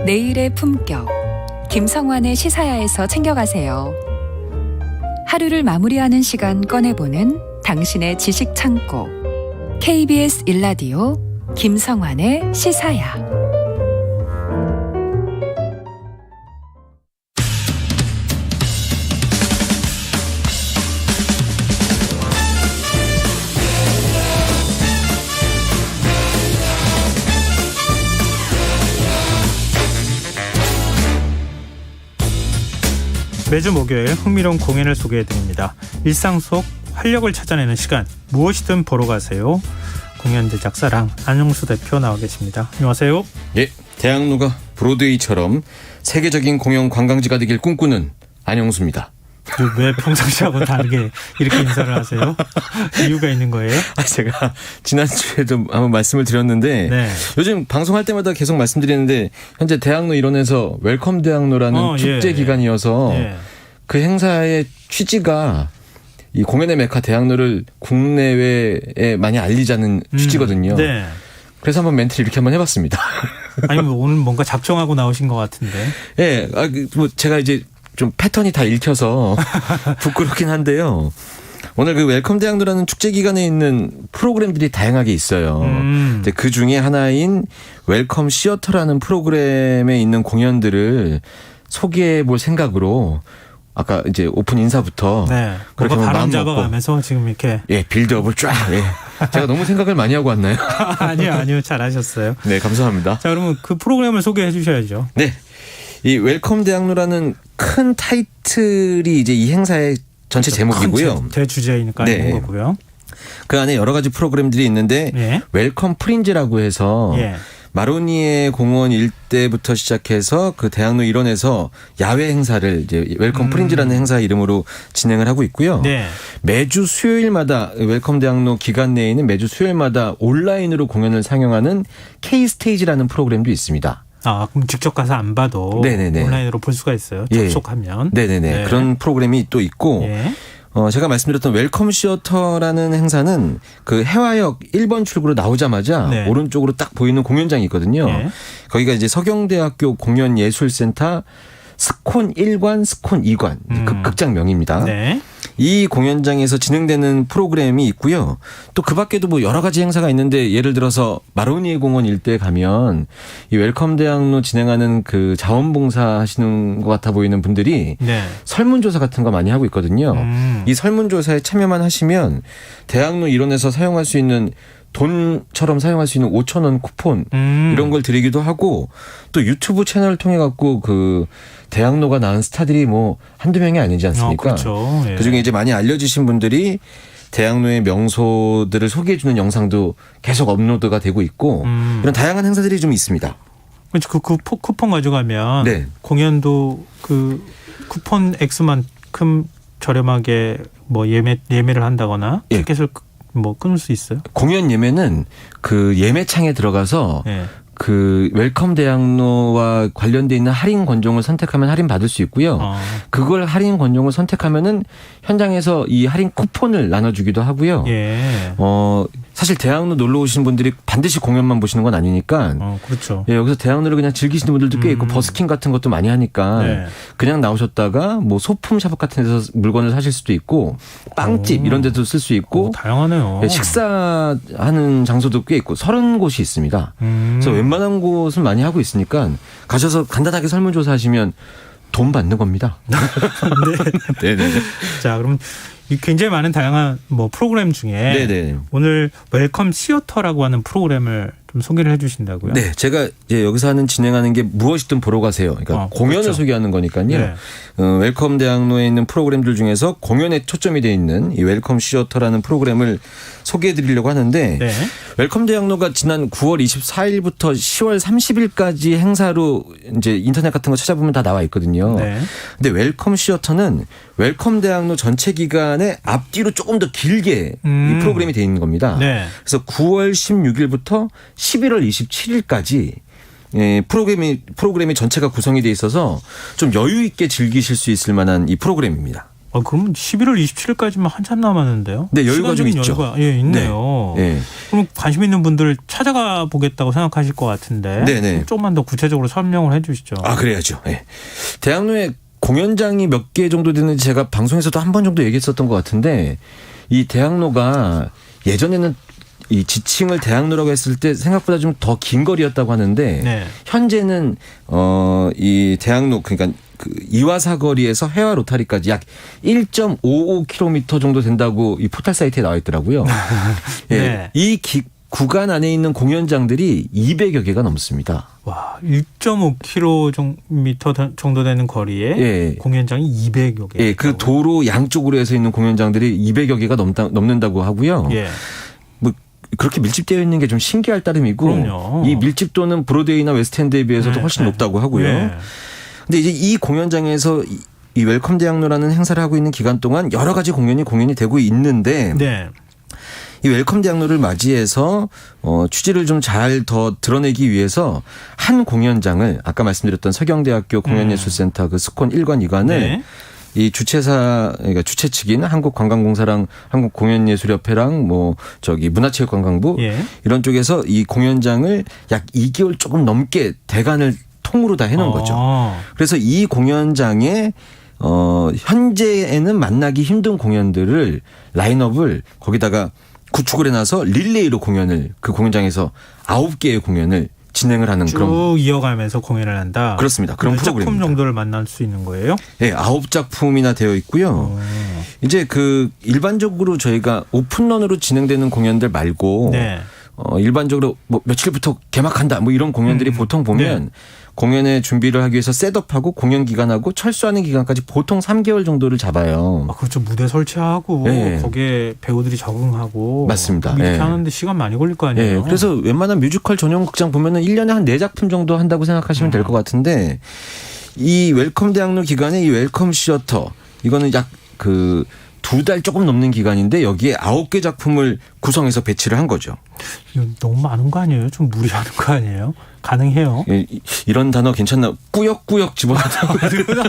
내일의 품격, 김성환의 시사야에서 챙겨가세요. 하루를 마무리하는 시간 꺼내보는 당신의 지식 창고. KBS 1라디오 김성환의 시사야. 매주 목요일 흥미로운 공연을 소개해드립니다. 일상 속 활력을 찾아내는 시간, 무엇이든 보러 가세요. 공연 제작사랑 안영수 대표 나와 계십니다. 안녕하세요. 예, 대학로가 브로드웨이처럼 세계적인 공연 관광지가 되길 꿈꾸는 안영수입니다. 왜 평상시하고 다르게 이렇게 인사를 하세요? 이유가 있는 거예요? 제가 지난주에도 한번 말씀을 드렸는데 네. 요즘 방송할 때마다 계속 말씀드리는데 현재 대학로 일원에서 웰컴 대학로라는 축제 기간이어서 그 행사의 취지가 이 공연의 메카 대학로를 국내외에 많이 알리자는 취지거든요. 네. 그래서 한번 멘트를 이렇게 한번 해봤습니다. 아니 뭐 오늘 뭔가 작정하고 나오신 것 같은데. 예, 뭐 제가 이제 좀 패턴이 다 읽혀서 부끄럽긴 한데요. 오늘 그 웰컴 대학로라는 축제 기간에 있는 프로그램들이 다양하게 있어요. 그 중에 하나인 웰컴 시어터라는 프로그램에 있는 공연들을 소개해 볼 생각으로 아까 이제 오픈 인사부터 그렇게 바람 잡아가면서 지금 이렇게 빌드업을 쫙. 제가 너무 생각을 많이 하고 왔나요? 아니요, 잘하셨어요. 네, 감사합니다. 자, 그러면 그 프로그램을 소개해 주셔야죠. 네, 이 웰컴 대학로라는 큰 타이틀이 이제 이 행사의 전체 제목이고요. 대주제이니까 있는 거고요. 그 안에 여러 가지 프로그램들이 있는데 웰컴 프린지라고 해서 마로니에 공원 일대부터 시작해서 그 대학로 일원에서 야외 행사를 이제 웰컴 프린지라는 행사 이름으로 진행을 하고 있고요. 매주 수요일마다 웰컴 대학로 기간 내에는 매주 수요일마다 온라인으로 공연을 상영하는 K-스테이지라는 프로그램도 있습니다. 아, 그럼 직접 가서 안 봐도 온라인으로 볼 수가 있어요. 접속하면. 네네네. 그런 프로그램이 또 있고 제가 말씀드렸던 웰컴 시어터라는 행사는 그 해화역 1번 출구로 나오자마자 오른쪽으로 딱 보이는 공연장이 있거든요. 거기가 이제 서경대학교 공연예술센터 스콘 1관, 스콘 2관 극장명입니다. 이 공연장에서 진행되는 프로그램이 있고요. 또 그 밖에도 뭐 여러 가지 행사가 있는데 예를 들어서 마로니에 공원 일대에 가면 이 웰컴 대학로 진행하는 그 자원봉사 하시는 것 같아 보이는 분들이 설문조사 같은 거 많이 하고 있거든요. 이 설문조사에 참여만 하시면 대학로 일원에서 사용할 수 있는 돈처럼 사용할 수 있는 5,000원 쿠폰 이런 걸 드리기도 하고 또 유튜브 채널을 통해 갖고 그 대학로가 낳은 스타들이 뭐 한두 명이 아니지 않습니까? 그렇죠. 그중에 이제 많이 알려지신 분들이 대학로의 명소들을 소개해 주는 영상도 계속 업로드가 되고 있고 이런 다양한 행사들이 좀 있습니다. 그 쿠폰 가져가면 공연도 그 쿠폰 액수만큼 저렴하게 뭐 예매를 한다거나 티켓을 뭐 끊을 수 있어요? 공연 예매는 그 예매창에 들어가서 그 웰컴 대학로와 관련돼 있는 할인 권종을 선택하면 할인 받을 수 있고요. 그걸 할인 권종을 선택하면은 현장에서 이 할인 쿠폰을 나눠주기도 하고요. 사실 대학로 놀러 오시는 분들이 반드시 공연만 보시는 건 아니니까. 그렇죠. 여기서 대학로를 그냥 즐기시는 분들도 꽤 있고 버스킹 같은 것도 많이 하니까 그냥 나오셨다가 뭐 소품샵 같은 데서 물건을 사실 수도 있고 빵집 이런 데도 쓸 수 있고 다양하네요. 식사하는 장소도 꽤 있고 30곳이 있습니다. 그래서 웬만한 곳은 많이 하고 있으니까 가셔서 간단하게 설문조사 하시면 돈 받는 겁니다. 네네. 자, 그럼 굉장히 많은 다양한 뭐 프로그램 중에 오늘 웰컴 시어터라고 하는 프로그램을 좀 소개를 해주신다고요? 네, 제가 이제 여기서 진행하는 게 무엇이든 보러 가세요. 그러니까 공연을 소개하는 거니까요. 웰컴 대학로에 있는 프로그램들 중에서 공연에 초점이 돼 있는 이 웰컴 시어터라는 프로그램을 소개해드리려고 하는데 웰컴 대학로가 지난 9월 24일부터 10월 30일까지 행사로 이제 인터넷 같은 거 찾아보면 다 나와 있거든요. 근데 웰컴 시어터는 웰컴 대학로 전체 기간의 앞뒤로 조금 더 길게 이 프로그램이 돼 있는 겁니다. 그래서 9월 16일부터 11월 27일까지 프로그램이 전체가 구성이 돼 있어서 좀 여유 있게 즐기실 수 있을 만한 이 프로그램입니다. 그러면 11월 27일까지만 한참 남았는데요. 네, 여유가 좀 있죠. 예, 있네요. 네. 그럼 관심 있는 분들 찾아가 보겠다고 생각하실 것 같은데 네네. 조금만 더 구체적으로 설명을 해 주시죠. 그래야죠. 네. 대학로에 공연장이 몇 개 정도 되는지 제가 방송에서도 한 번 정도 얘기했었던 것 같은데 이 대학로가 예전에는 이 지칭을 대학로라고 했을 때 생각보다 좀 더 긴 거리였다고 하는데 네. 현재는 이 대학로 그러니까 그 이화사거리에서 해화 로타리까지 약 1.55km 정도 된다고 이 포털 사이트에 나와 있더라고요. 예. 네. 이 구간 안에 있는 공연장들이 200여 개가 넘습니다. 와, 1.5km 정도 되는 거리에 예. 공연장이 200여 개. 예, 그 도로 양쪽으로 해서 있는 공연장들이 200여 개가 넘는다고 하고요. 예. 뭐 그렇게 밀집되어 있는 게 좀 신기할 따름이고 그럼요. 이 밀집도는 브로드웨이나 웨스트엔드에 비해서도 훨씬 높다고 하고요. 예. 근데 이제 이 공연장에서 이 웰컴 대학로라는 행사를 하고 있는 기간 동안 여러 가지 공연이 되고 있는데 네. 이 웰컴 대학로를 맞이해서 취지를 좀 잘 더 드러내기 위해서 한 공연장을 아까 말씀드렸던 서경대학교 공연예술센터 그 스콘 1관 2관을 네. 이 주최사 그러니까 주최 측인 한국관광공사랑 한국공연예술협회랑 문화체육관광부 예. 이런 쪽에서 이 공연장을 약 2개월 조금 넘게 대관을 통으로 다 해놓은 거죠. 그래서 이 공연장에 현재에는 만나기 힘든 공연들을 라인업을 거기다가 구축을 해놔서 릴레이로 공연을 그 공연장에서 9개의 공연을 진행을 하는 쭉 그런 이어가면서 공연을 한다. 그렇습니다. 그런 몇 프로그램입니다. 작품 정도를 만날 수 있는 거예요? 네, 9작품이나 되어 있고요. 이제 그 일반적으로 저희가 오픈런으로 진행되는 공연들 말고 네. 일반적으로 며칠부터 개막한다 이런 공연들이 보통 보면 네. 공연의 준비를 하기 위해서 셋업하고 공연 기간하고 철수하는 기간까지 보통 3개월 정도를 잡아요. 그렇죠. 무대 설치하고 네. 거기에 배우들이 적응하고 맞습니다. 이렇게 네. 하는데 시간 많이 걸릴 거 아니에요. 네. 그래서 웬만한 뮤지컬 전용 극장 보면은 1년에 한 4작품 정도 한다고 생각하시면 될 것 같은데 이 웰컴 대학로 기간에 이 웰컴 시어터 이거는 약 2달 조금 넘는 기간인데 여기에 9개 작품을 구성해서 배치를 한 거죠. 이거 너무 많은 거 아니에요? 좀 무리하는 거 아니에요? 가능해요? 이런 단어 괜찮나? 꾸역꾸역 집어넣다고.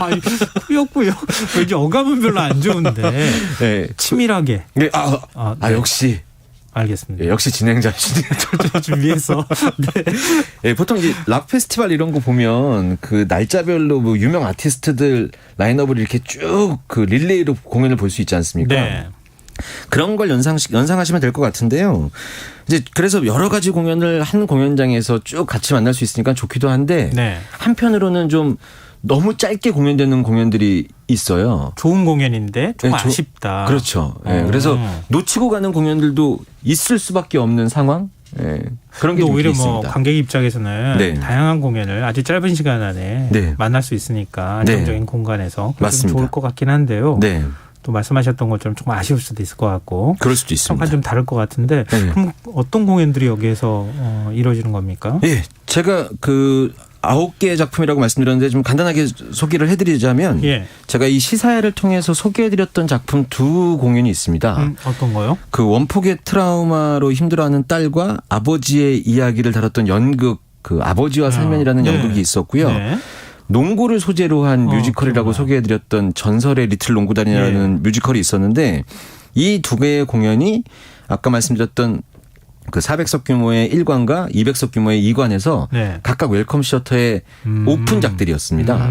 아니, 꾸역꾸역. 왠지 어감은 별로 안 좋은데. 네. 치밀하게. 네. 네. 역시. 알겠습니다. 역시 진행자시네요. 준비해서. 네. 네, 보통 이제 락 페스티벌 이런 거 보면 그 날짜별로 유명 아티스트들 라인업을 이렇게 쭉 그 릴레이로 공연을 볼 수 있지 않습니까? 네. 그런 걸 연상하시면 될 것 같은데요. 이제 그래서 여러 가지 공연을 한 공연장에서 쭉 같이 만날 수 있으니까 좋기도 한데 네. 한편으로는 좀 너무 짧게 공연되는 공연들이 있어요. 좋은 공연인데 좀 네, 아쉽다. 그렇죠. 네, 그래서 놓치고 가는 공연들도 있을 수밖에 없는 상황. 네, 그런 게 좀 오히려 있습니다. 관객 입장에서는 네. 다양한 공연을 아주 짧은 시간 안에 네. 만날 수 있으니까 안정적인 공간에서 좀 맞습니다. 좋을 것 같긴 한데요. 네, 또 말씀하셨던 것처럼 조금 아쉬울 수도 있을 것 같고 그럴 수도 있습니다. 약간 좀 다를 것 같은데 네. 그럼 어떤 공연들이 여기에서 이루어지는 겁니까? 예, 제가 9개의 작품이라고 말씀드렸는데 좀 간단하게 소개를 해드리자면 예. 제가 이 시사회를 통해서 소개해드렸던 작품 2 공연이 있습니다. 어떤 거요? 그 원폭의 트라우마로 힘들어하는 딸과 아버지의 이야기를 다뤘던 연극 그 아버지와 살면이라는 네. 연극이 있었고요. 네. 농구를 소재로 한 뮤지컬이라고 그렇구나. 소개해드렸던 전설의 리틀 농구단이라는 뮤지컬이 있었는데 이 2개의 공연이 아까 말씀드렸던 그 400석 규모의 1관과 200석 규모의 2관에서 네. 각각 웰컴 시어터의 오픈작들이었습니다.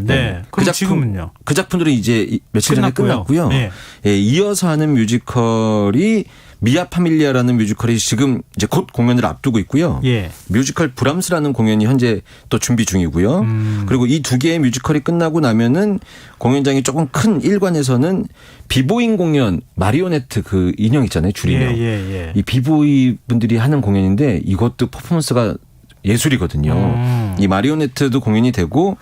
네. 그럼 지금은요? 그 작품들은 이제 며칠 전에 끝났고요. 네. 예, 이어서 하는 뮤지컬이 미아 파밀리아라는 뮤지컬이 지금 이제 곧 공연을 앞두고 있고요. 예. 뮤지컬 브람스라는 공연이 현재 또 준비 중이고요. 그리고 이 2개의 뮤지컬이 끝나고 나면은 공연장이 조금 큰 1관에서는 비보잉 공연 마리오네트 그 인형 있잖아요. 줄인형. 예. 이 비보이 분들이 하는 공연인데 이것도 퍼포먼스가 예술이거든요. 이 마리오네트도 공연이 되고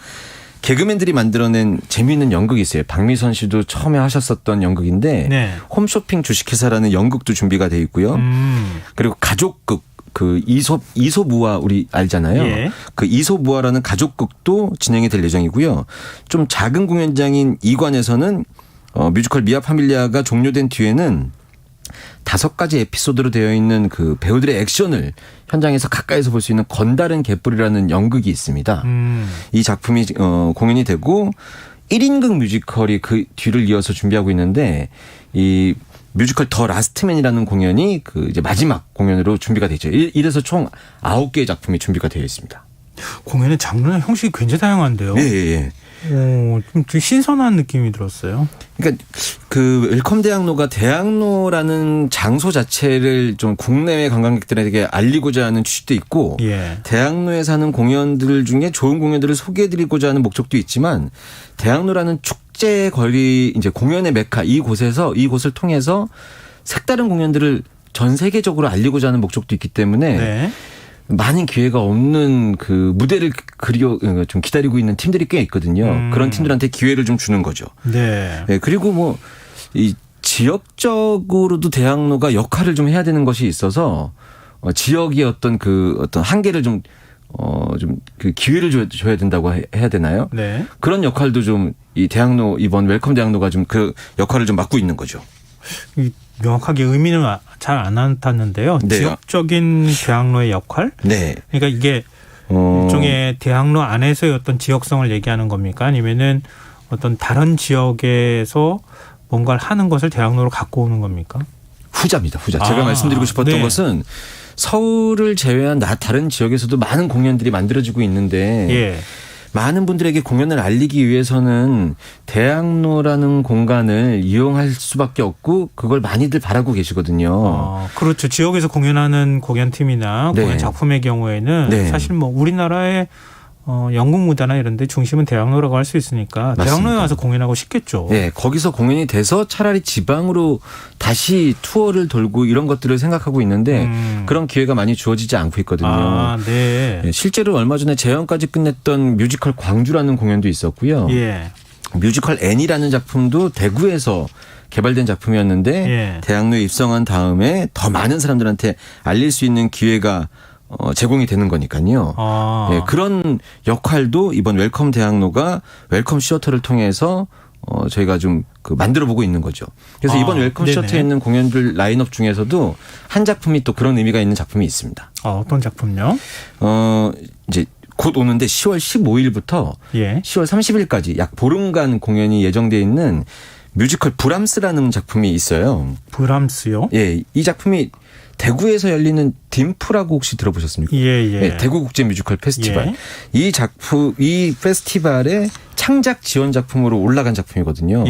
개그맨들이 만들어낸 재미있는 연극이 있어요. 박미선 씨도 처음에 하셨었던 연극인데 네. 홈쇼핑 주식회사라는 연극도 준비가 돼 있고요. 그리고 가족극 그 이솝우화 우리 알잖아요. 예. 그 이솝우화라는 가족극도 진행이 될 예정이고요. 좀 작은 공연장인 2관에서는 뮤지컬 미아 파밀리아가 종료된 뒤에는 5가지 에피소드로 되어 있는 그 배우들의 액션을 현장에서 가까이서 볼 수 있는 건다른 개뿔이라는 연극이 있습니다. 이 작품이 공연이 되고 1인극 뮤지컬이 그 뒤를 이어서 준비하고 있는데 이 뮤지컬 더 라스트맨이라는 공연이 그 이제 마지막 공연으로 준비가 되어 있죠. 이래서 총 9개의 작품이 준비가 되어 있습니다. 공연의 장르나 형식이 굉장히 다양한데요. 예. 좀 신선한 느낌이 들었어요. 그러니까 그 웰컴 대학로가 대학로라는 장소 자체를 좀 국내외 관광객들에게 알리고자 하는 취지도 있고 대학로에서 하는 공연들 중에 좋은 공연들을 소개해드리고자 하는 목적도 있지만 대학로라는 축제 거리 이제 공연의 메카 이곳을 통해서 색다른 공연들을 전 세계적으로 알리고자 하는 목적도 있기 때문에 많은 기회가 없는 그 무대를 좀 기다리고 있는 팀들이 꽤 있거든요. 그런 팀들한테 기회를 좀 주는 거죠. 네, 그리고 뭐 이 지역적으로도 대학로가 역할을 좀 해야 되는 것이 있어서 지역의 어떤 한계를 좀 그 기회를 줘야 된다고 해야 되나요? 네. 그런 역할도 좀 이 대학로 이번 웰컴 대학로가 좀 그 역할을 좀 맡고 있는 거죠. 명확하게 의미는 잘 안 나타났는데요. 네. 지역적인 대학로의 역할? 네. 그러니까 이게 일종의 대학로 안에서의 어떤 지역성을 얘기하는 겁니까? 아니면은 어떤 다른 지역에서 뭔가를 하는 것을 대학로로 갖고 오는 겁니까? 후자입니다. 후자. 제가 말씀드리고 싶었던 것은 서울을 제외한 다른 지역에서도 많은 공연들이 만들어지고 있는데 많은 분들에게 공연을 알리기 위해서는 대학로라는 공간을 이용할 수밖에 없고 그걸 많이들 바라고 계시거든요. 그렇죠. 지역에서 공연하는 공연팀이나 공연 작품의 경우에는 사실 뭐 우리나라의 영국 무대나 이런 데 중심은 대학로라고 할 수 있으니까 맞습니다. 대학로에 와서 공연하고 싶겠죠. 네. 거기서 공연이 돼서 차라리 지방으로 다시 투어를 돌고 이런 것들을 생각하고 있는데 그런 기회가 많이 주어지지 않고 있거든요. 네, 실제로 얼마 전에 재연까지 끝냈던 뮤지컬 광주라는 공연도 있었고요. 뮤지컬 N이라는 작품도 대구에서 개발된 작품이었는데 대학로에 입성한 다음에 더 많은 사람들한테 알릴 수 있는 기회가 제공이 되는 거니까요. 그런 역할도 이번 웰컴 대학로가 웰컴 시어터를 통해서 저희가 좀 만들어 보고 있는 거죠. 그래서 이번 웰컴 시어터에 있는 공연들 라인업 중에서도 한 작품이 또 그런 의미가 있는 작품이 있습니다. 어떤 작품요? 이제 곧 오는데 10월 15일부터 10월 30일까지 약 보름간 공연이 예정돼 있는 뮤지컬 브람스라는 작품이 있어요. 브람스요? 예, 이 작품이 대구에서 열리는 딤프라고 혹시 들어보셨습니까? 네, 대구 국제 뮤지컬 페스티벌. 이 페스티벌의 창작 지원 작품으로 올라간 작품이거든요.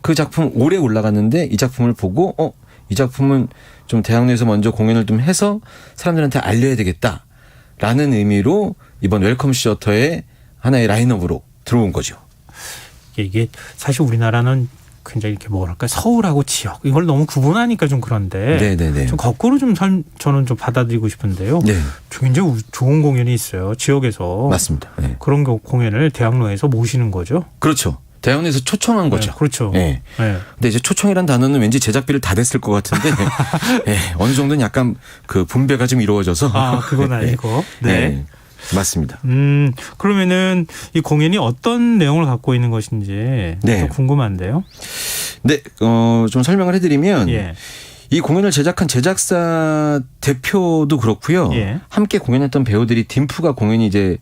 그 작품 올해 올라갔는데 이 작품을 보고 이 작품은 좀 대학로에서 먼저 공연을 좀 해서 사람들한테 알려야 되겠다라는 의미로 이번 웰컴 시어터의 하나의 라인업으로 들어온 거죠. 이게 사실 우리나라는 굉장히 이렇게 뭐랄까 서울하고 지역 이걸 너무 구분하니까 좀 그런데 좀 거꾸로 좀 저는 좀 받아들이고 싶은데요. 굉장히 좋은 공연이 있어요. 지역에서. 맞습니다. 그런 공연을 대학로에서 모시는 거죠. 그렇죠. 대학로에서 초청한 거죠. 그렇죠. 근데 이제 초청이란 단어는 왠지 제작비를 다 냈을 것 같은데 어느 정도는 약간 그 분배가 좀 이루어져서 그건 아니고. 맞습니다. 그러면은 이 공연이 어떤 내용을 갖고 있는 것인지 좀 궁금한데요. 네, 좀 설명을 해드리면 이 공연을 제작한 제작사 대표도 그렇고요. 함께 공연했던 배우들이 딤프가 공연이 이제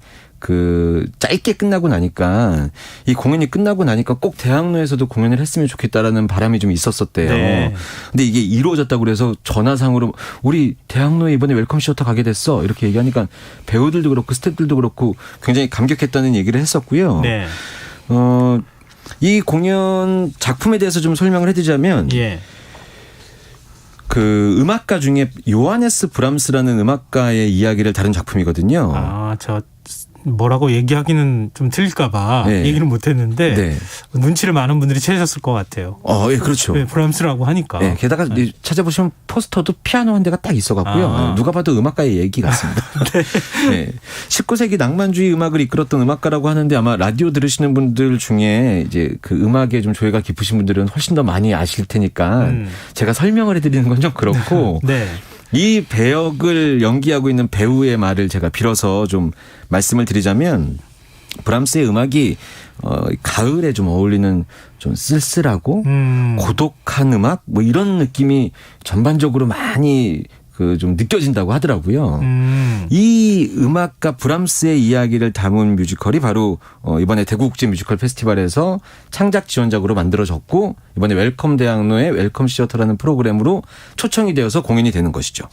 짧게 끝나고 나니까 이 공연이 끝나고 나니까 꼭 대학로에서도 공연을 했으면 좋겠다라는 바람이 좀 있었었대요. 근데 이게 이루어졌다고 그래서 전화상으로 우리 대학로에 이번에 웰컴 시어터 가게 됐어 이렇게 얘기하니까 배우들도 그렇고 스태프들도 그렇고 굉장히 감격했다는 얘기를 했었고요. 이 공연 작품에 대해서 좀 설명을 해드리자면 그 음악가 중에 요하네스 브람스라는 음악가의 이야기를 다룬 작품이거든요. 뭐라고 얘기하기는 좀 틀릴까봐 얘기를 못했는데 눈치를 많은 분들이 채셨을 것 같아요. 그렇죠. 브람스라고 하니까. 게다가 찾아보시면 포스터도 피아노 한 대가 딱 있어갖고요. 누가 봐도 음악가의 얘기 같습니다. 19세기 낭만주의 음악을 이끌었던 음악가라고 하는데 아마 라디오 들으시는 분들 중에 이제 그 음악에 좀 조예가 깊으신 분들은 훨씬 더 많이 아실 테니까 제가 설명을 해드리는 건 좀 그렇고. 이 배역을 연기하고 있는 배우의 말을 제가 빌어서 좀 말씀을 드리자면 브람스의 음악이 가을에 좀 어울리는 좀 쓸쓸하고 고독한 음악 뭐 이런 느낌이 전반적으로 많이 그 좀 느껴진다고 하더라고요. 이 음악가 브람스의 이야기를 담은 뮤지컬이 바로 이번에 대구국제 뮤지컬 페스티벌에서 창작 지원작으로 만들어졌고 이번에 웰컴 대학로의 웰컴 시어터라는 프로그램으로 초청이 되어서 공연이 되는 것이죠.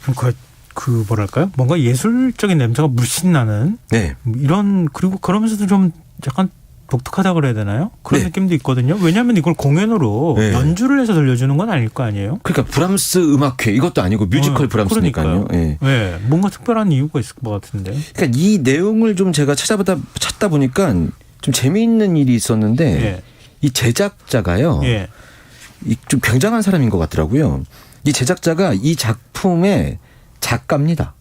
그러니까 그 뭐랄까요? 뭔가 예술적인 냄새가 물씬 나는 네. 이런 그리고 그러면서도 좀 약간 독특하다 그래야 되나요? 그런 네. 느낌도 있거든요. 왜냐하면 이걸 공연으로 네. 연주를 해서 들려주는 건 아닐 거 아니에요? 그러니까 브람스 음악회 이것도 아니고 뮤지컬 브람스니까요. 네. 네. 뭔가 특별한 이유가 있을 것 같은데. 그러니까 이 내용을 좀 제가 찾다 보니까 좀 재미있는 일이 있었는데 네. 이 제작자가요. 네. 좀 굉장한 사람인 것 같더라고요. 이 제작자가 이 작품의 작가입니다.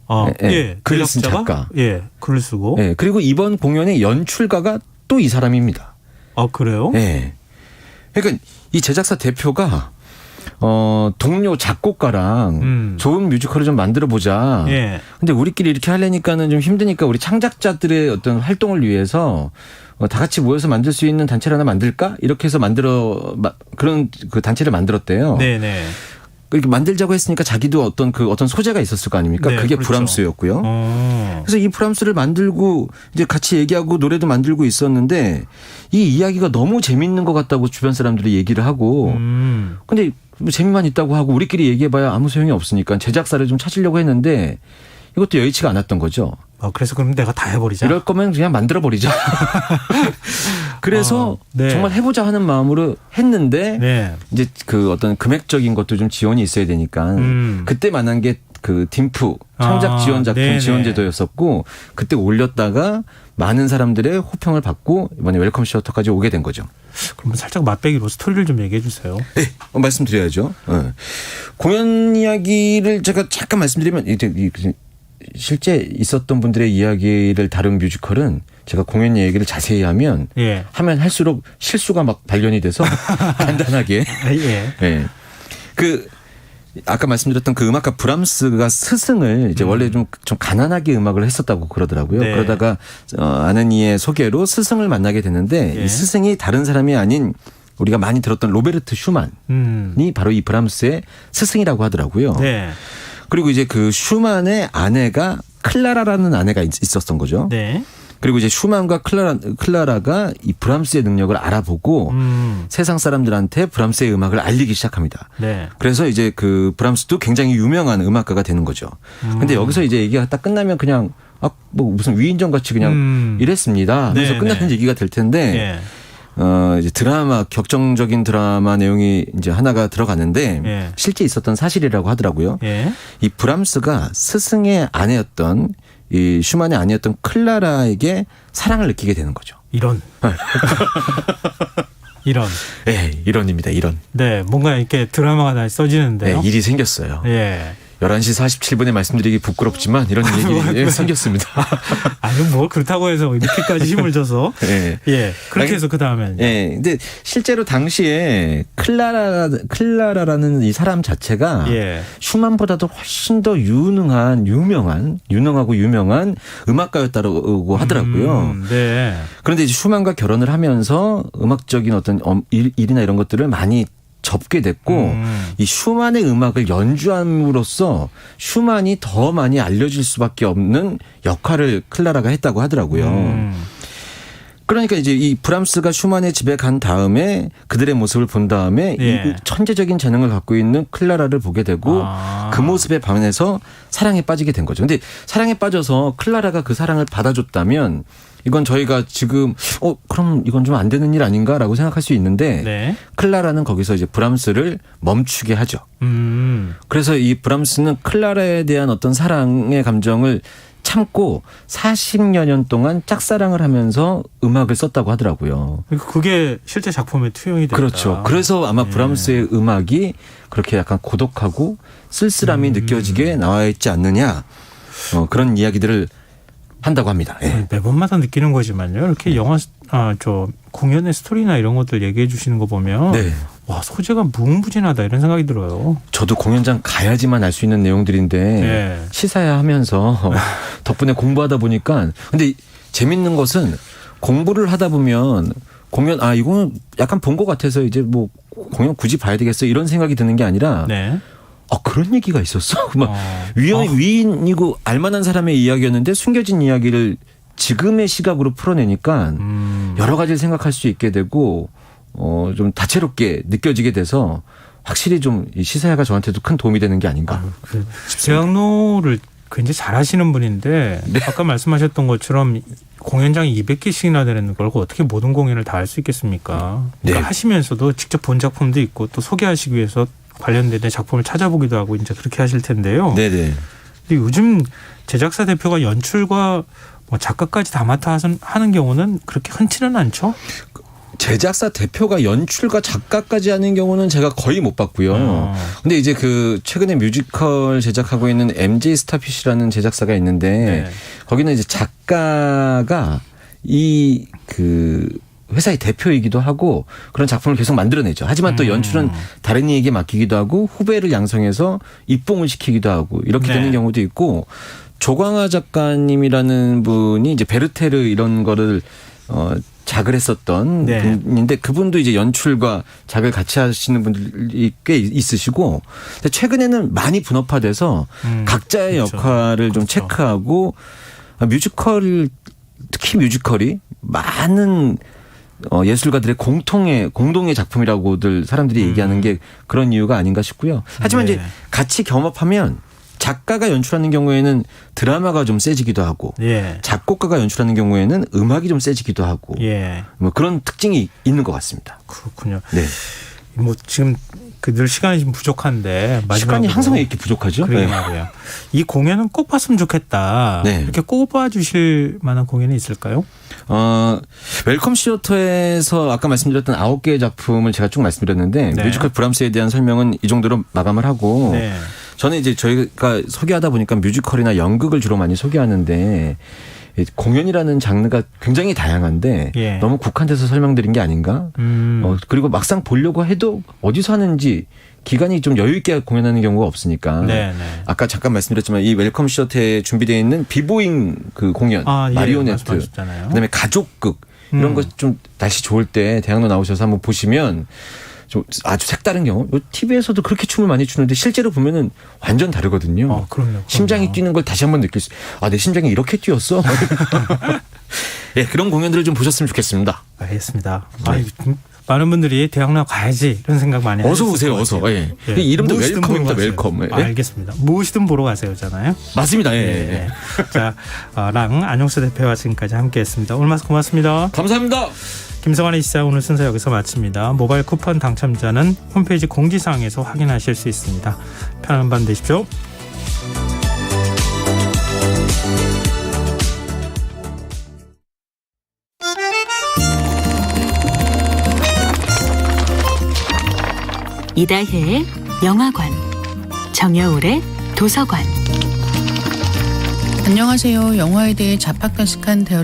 아, 예, 예. 글을 쓴 작가. 예, 글을 쓰고. 예, 그리고 이번 공연의 연출가가 또 이 사람입니다. 아, 그래요? 예. 그러니까 이 제작사 대표가 동료 작곡가랑 좋은 뮤지컬을 좀 만들어 보자. 예. 근데 우리끼리 이렇게 하려니까는 좀 힘드니까 우리 창작자들의 어떤 활동을 위해서 다 같이 모여서 만들 수 있는 단체를 하나 만들까? 이렇게 해서 그런 그 단체를 만들었대요. 네네. 이렇게 만들자고 했으니까 자기도 어떤 소재가 있었을 거 아닙니까? 네, 그게 그렇죠. 브람스였고요. 그래서 이 브람스를 만들고 이제 같이 얘기하고 노래도 만들고 있었는데 이 이야기가 너무 재밌는 것 같다고 주변 사람들이 얘기를 하고 근데 뭐 재미만 있다고 하고 우리끼리 얘기해봐야 아무 소용이 없으니까 제작사를 좀 찾으려고 했는데 이것도 여의치가 않았던 거죠. 그래서 그럼 내가 다 해버리자. 이럴 거면 그냥 만들어버리자. 그래서 네. 정말 해보자 하는 마음으로 했는데 네. 이제 그 어떤 금액적인 것도 좀 지원이 있어야 되니까 그때 만난 게 그 딤프 창작 지원 작품 지원 제도였었고 그때 올렸다가 많은 사람들의 호평을 받고 이번에 웰컴 시어터까지 오게 된 거죠. 그러면 살짝 맛배기로 스토리를 좀 얘기해 주세요. 네, 말씀드려야죠. 공연 이야기를 제가 잠깐 말씀드리면 실제 있었던 분들의 이야기를 다룬 뮤지컬은 제가 공연 얘기를 자세히 하면 예. 하면 할수록 실수가 막 발견이 돼서 간단하게. 예. 네. 아까 말씀드렸던 그 음악가 브람스가 스승을 이제 원래 좀 가난하게 음악을 했었다고 그러더라고요. 네. 그러다가 아는 이의 소개로 스승을 만나게 됐는데 예. 이 스승이 다른 사람이 아닌 우리가 많이 들었던 로베르트 슈만이 바로 이 브람스의 스승이라고 하더라고요. 네. 그리고 이제 그 슈만의 아내가 클라라라는 아내가 있었던 거죠. 네. 그리고 이제 슈만과 클라라가 이 브람스의 능력을 알아보고 세상 사람들한테 브람스의 음악을 알리기 시작합니다. 네. 그래서 이제 그 브람스도 굉장히 유명한 음악가가 되는 거죠. 근데 여기서 이제 얘기가 딱 끝나면 그냥 뭐 무슨 위인전 같이 그냥 이랬습니다. 그래서 네, 끝나는 얘기가 될 텐데 이제 격정적인 드라마 내용이 이제 하나가 들어가는데 실제 있었던 사실이라고 하더라고요. 이 브람스가 스승의 아내였던 이 슈만의 아내였던 클라라에게 사랑을 느끼게 되는 거죠. 이런. 네, 이런입니다. 이런. 네, 뭔가 이렇게 드라마가 다 써지는데요. 네, 일이 생겼어요. 예. 11시 47분에 말씀드리기 부끄럽지만 이런 일이 생겼습니다. 아니 뭐 그렇다고 해서 이렇게까지 힘을 줘서 그렇게 해서 그 다음에 근데 실제로 당시에 클라라라는 이 사람 자체가 슈만보다도 훨씬 더 유능하고 유명한 음악가였다고 하더라고요. 네. 그런데 이제 슈만과 결혼을 하면서 음악적인 어떤 일이나 이런 것들을 많이 접게 됐고 이 슈만의 음악을 연주함으로써 슈만이 더 많이 알려질 수밖에 없는 역할을 클라라가 했다고 하더라고요. 그러니까 이제 이 브람스가 슈만의 집에 간 다음에 그들의 모습을 본 다음에 이 천재적인 재능을 갖고 있는 클라라를 보게 되고 그 모습에 반해서 사랑에 빠지게 된 거죠. 근데 사랑에 빠져서 클라라가 그 사랑을 받아줬다면 이건 저희가 지금 그럼 이건 좀 안 되는 일 아닌가라고 생각할 수 있는데 클라라는 거기서 이제 브람스를 멈추게 하죠. 그래서 이 브람스는 클라라에 대한 어떤 사랑의 감정을 참고 40여 년 동안 짝사랑을 하면서 음악을 썼다고 하더라고요. 그게 실제 작품에 투영이 됐다. 그렇죠. 그래서 아마 브람스의 음악이 그렇게 약간 고독하고 쓸쓸함이 느껴지게 나와 있지 않느냐 그런 이야기들을 한다고 합니다. 매번마다 느끼는 거지만요. 이렇게 공연의 스토리나 이런 것들 얘기해 주시는 거 보면 와 소재가 무궁무진하다 이런 생각이 들어요. 저도 공연장 가야지만 알 수 있는 내용들인데 시사야 하면서 덕분에 공부하다 보니까 근데 재밌는 것은 공부를 하다 보면 공연 이거는 약간 본 것 같아서 이제 뭐 공연 굳이 봐야 되겠어 이런 생각이 드는 게 아니라 그런 얘기가 있었어? 막 위인이고 알만한 사람의 이야기였는데 숨겨진 이야기를 지금의 시각으로 풀어내니까 여러 가지를 생각할 수 있게 되고 좀 다채롭게 느껴지게 돼서 확실히 좀 이 시사야가 저한테도 큰 도움이 되는 게 아닌가. 대학로를 굉장히 잘하시는 분인데 네. 아까 말씀하셨던 것처럼 공연장이 200개씩이나 되는 걸 어떻게 모든 공연을 다 할 수 있겠습니까? 그러니까 네. 하시면서도 직접 본 작품도 있고 또 소개하시기 위해서 관련된 작품을 찾아보기도 하고 이제 그렇게 하실 텐데요. 네네. 근데 요즘 제작사 대표가 연출과 뭐 작가까지 다 맡아 하는 경우는 그렇게 흔치는 않죠? 제작사 대표가 연출과 작가까지 하는 경우는 제가 거의 못 봤고요. 근데 이제 그 최근에 뮤지컬 제작하고 있는 MJ 스타핏이라는 제작사가 있는데 네. 거기는 이제 작가가 이 그 회사의 대표이기도 하고 그런 작품을 계속 만들어내죠. 하지만 또 연출은 다른 이에게 맡기기도 하고 후배를 양성해서 입봉을 시키기도 하고 이렇게 되는 경우도 있고 조광아 작가님이라는 분이 이제 베르테르 이런 거를 작을 했었던 네. 분인데 그분도 이제 연출과 작을 같이 하시는 분들이 꽤 있으시고 최근에는 많이 분업화돼서 각자의 그렇죠. 역할을 좀 체크하고 뮤지컬 특히 뮤지컬이 많은 예술가들의 공동의 작품이라고들 사람들이 얘기하는 게 그런 이유가 아닌가 싶고요. 하지만 네. 이제 같이 겸업하면 작가가 연출하는 경우에는 드라마가 좀 세지기도 하고 예. 작곡가가 연출하는 경우에는 음악이 좀 세지기도 하고 예. 뭐 그런 특징이 있는 것 같습니다. 그렇군요. 네. 뭐 지금 늘 시간이 좀 부족한데 시간이 항상 왜 이렇게 부족하죠? 그러게 네. 말이에요. 이 공연은 꼭 봤으면 좋겠다. 네. 이렇게 꼽아 주실 만한 공연이 있을까요? 웰컴 시어터에서 아까 말씀드렸던 9개의 작품을 제가 쭉 말씀드렸는데 네. 뮤지컬 브람스에 대한 설명은 이 정도로 마감을 하고 네. 저는 이제 저희가 소개하다 보니까 뮤지컬이나 연극을 주로 많이 소개하는데 공연이라는 장르가 굉장히 다양한데 예. 너무 국한돼서 설명드린 게 아닌가? 그리고 막상 보려고 해도 어디서 하는지 기간이 좀 여유 있게 공연하는 경우가 없으니까 네, 네. 아까 잠깐 말씀드렸지만 이 웰컴 시어터에 준비되어 있는 비보잉 그 공연 예. 마리오네트 그다음에 가족극 이런 거 좀 날씨 좋을 때 대학로 나오셔서 한번 보시면 좀 아주 색다른 경험. TV에서도 그렇게 춤을 많이 추는데 실제로 보면은 완전 다르거든요. 그럼요. 심장이 뛰는 걸 다시 한번 느낄 수. 내 심장이 이렇게 뛰었어. 네, 그런 공연들을 좀 보셨으면 좋겠습니다. 알겠습니다. 네. 많은 분들이 대학로 가야지 이런 생각 많이 하시죠. 어서 오세요. 어서. 예. 예. 이름도 웰컴입니다. 웰컴. 예. 알겠습니다. 무엇이든 보러 가세요잖아요. 맞습니다. 예. 예. 자, 랑 안용수 대표와 지금까지 함께했습니다. 오늘 말씀 고맙습니다. 감사합니다. 김성환의 시사 오늘 순서 여기서 마칩니다. 모바일 쿠폰 당첨자는 홈페이지 공지사항에서 확인하실 수 있습니다. 편안한 밤 되십시오. 이다혜의 영화관, 정여울의 도서관. 안녕하세요. 영화에 대해 자팍다식한 대화를